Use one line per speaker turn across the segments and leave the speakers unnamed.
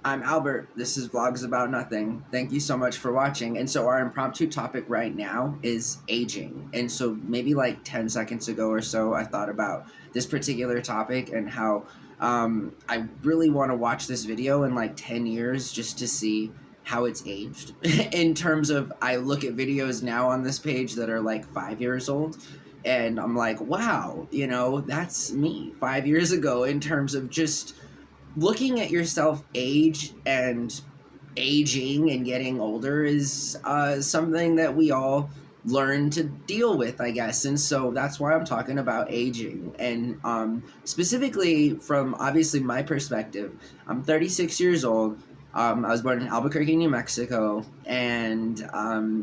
I'm Albert. This is Vlogs About Nothing. Thank you so much for watching. And so, our impromptu topic right now is aging. And so, maybe like 10 seconds ago or so, I thought about this particular topic and how I really want to watch this video in like 10 years just to see how it's aged. In terms of, I look at videos now on this page that are like 5 years old. And I'm like, wow, that's me 5 years ago in terms of just looking at yourself age and aging and getting older is something that we all learn to deal with, I guess. And so that's why I'm talking about aging. And specifically from obviously my perspective, I'm 36 years old. I was born in Albuquerque, New Mexico. And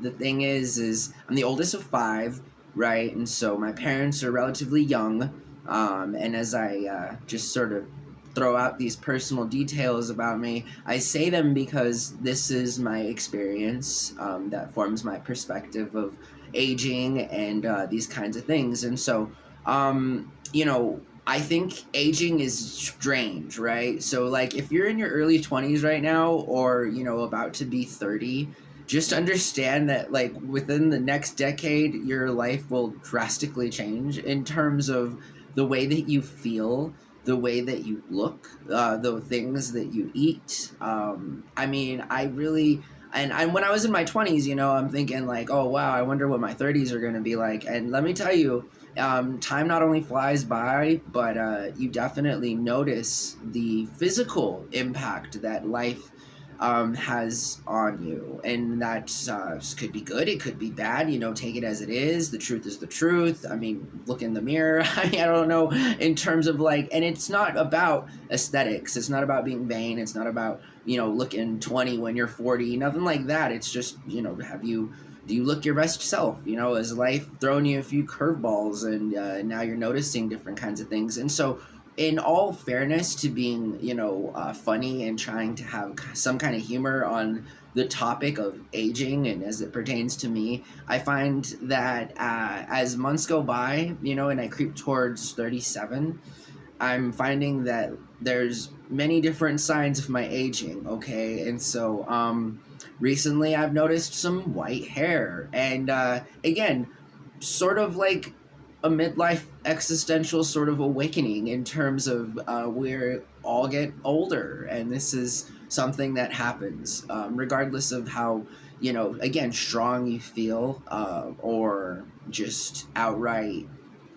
the thing is I'm the oldest of five, right? And so my parents are relatively young. And as I just sort of throw out these personal details about me, I say them because this is my experience that forms my perspective of aging and these kinds of things. And so, I think aging is strange, right? So, like, if you're in your early 20s right now or, about to be 30, just understand that, like, within the next decade, your life will drastically change in terms of the way that you feel, the way that you look, the things that you eat. I really, and when I was in my 20s, I'm thinking like, oh wow, I wonder what my 30s are going to be like. And let me tell you, time not only flies by, but you definitely notice the physical impact that life has on you, and that could be good, it could be bad. Take it as it is. The truth is the truth. I mean, look in the mirror. I don't know, in terms of like, and it's not about aesthetics, it's not about being vain, it's not about looking 20 when you're 40, nothing like that. It's just do you look your best self? Has life thrown you a few curveballs, and now you're noticing different kinds of things? And so, in all fairness to being, funny and trying to have some kind of humor on the topic of aging and as it pertains to me, I find that as months go by, and I creep towards 37, I'm finding that there's many different signs of my aging, okay? And so recently I've noticed some white hair, and again, sort of like a midlife existential sort of awakening in terms of we all get older, and this is something that happens regardless of how again, strong you feel, or just outright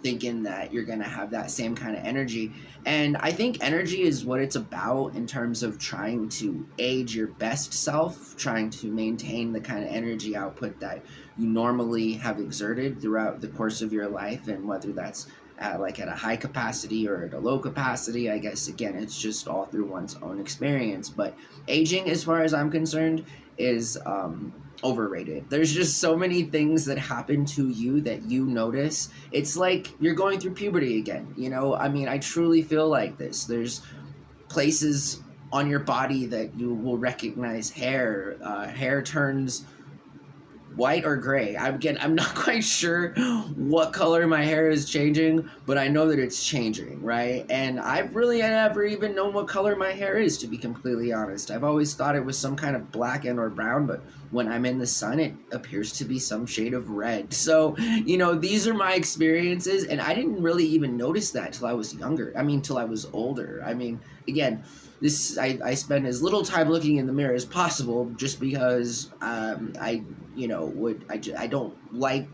thinking that you're gonna have that same kind of energy. And I think energy is what it's about in terms of trying to age your best self, trying to maintain the kind of energy output that you normally have exerted throughout the course of your life. And whether that's at a high capacity or at a low capacity, I guess again, it's just all through one's own experience. But aging, as far as I'm concerned, is overrated. There's just so many things that happen to you that you notice. It's like you're going through puberty again. I truly feel like this. There's places on your body that you will recognize hair. Hair turns white or gray. I'm not quite sure what color my hair is changing, but I know that it's changing, right? And I've really never even known what color my hair is, to be completely honest. I've always thought it was some kind of black and or brown, but when I'm in the sun, it appears to be some shade of red. So, these are my experiences, and I didn't really even notice that till I was younger. till I was older. Again, I spend as little time looking in the mirror as possible, just because I don't like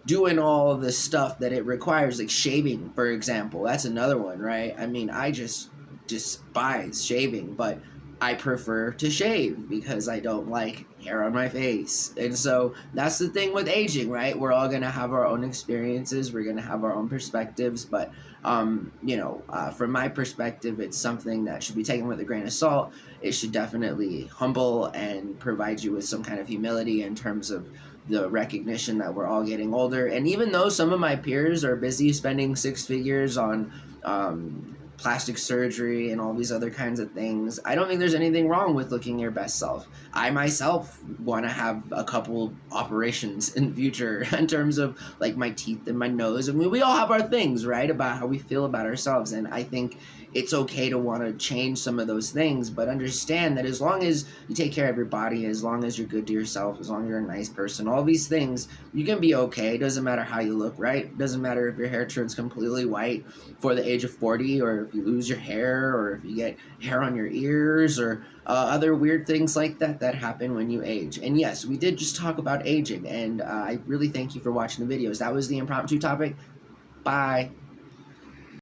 doing all the stuff that it requires, like shaving, for example. That's another one, right? I just despise shaving, but I prefer to shave because I don't like hair on my face. And so that's the thing with aging, right? We're all going to have our own experiences. We're going to have our own perspectives. But, from my perspective, it's something that should be taken with a grain of salt. It should definitely humble and provide you with some kind of humility in terms of the recognition that we're all getting older. And even though some of my peers are busy spending six figures on plastic surgery and all these other kinds of things. I don't think there's anything wrong with looking your best self. I myself want to have a couple operations in the future in terms of like my teeth and my nose. I mean, we all have our things, right, about how we feel about ourselves, and I think it's okay to want to change some of those things, but understand that as long as you take care of your body, as long as you're good to yourself, as long as you're a nice person, all these things, you can be okay. It doesn't matter how you look, right? It doesn't matter if your hair turns completely white for the age of 40, or if you lose your hair, or if you get hair on your ears, or other weird things like that that happen when you age. And yes, we did just talk about aging, and I really thank you for watching the videos. That was the impromptu topic. Bye.